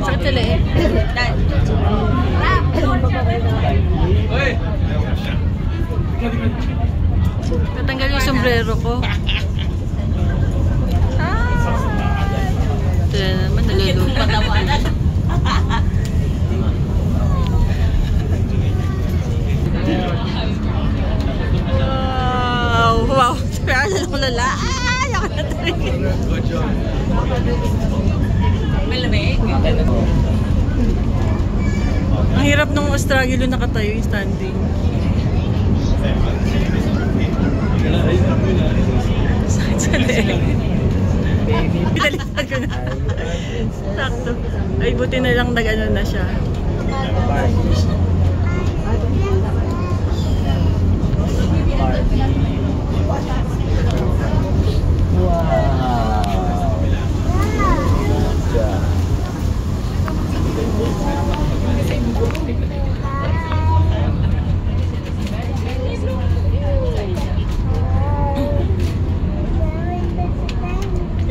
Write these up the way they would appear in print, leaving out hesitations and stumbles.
Sakit sa leeg. Natanggal yung sombrero ko. Ito na naman, naluluto. Wow! Kaya na lang lala. Ako na talaga. Malamig. Ang hirap nung Australio nakatayo yung standing. Sakit sa leeg. Pinalitan ko na. Sakto. Ay, buti na lang nag-ano na siya.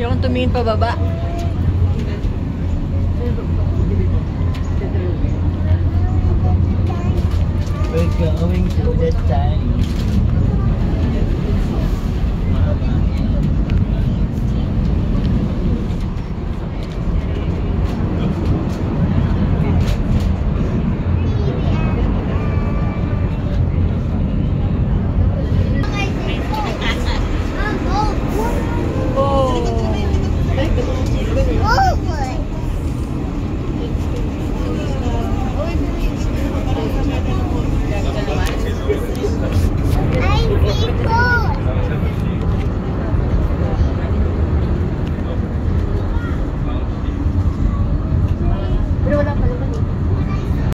Ayokong tumingin pa baba. We're going to the time.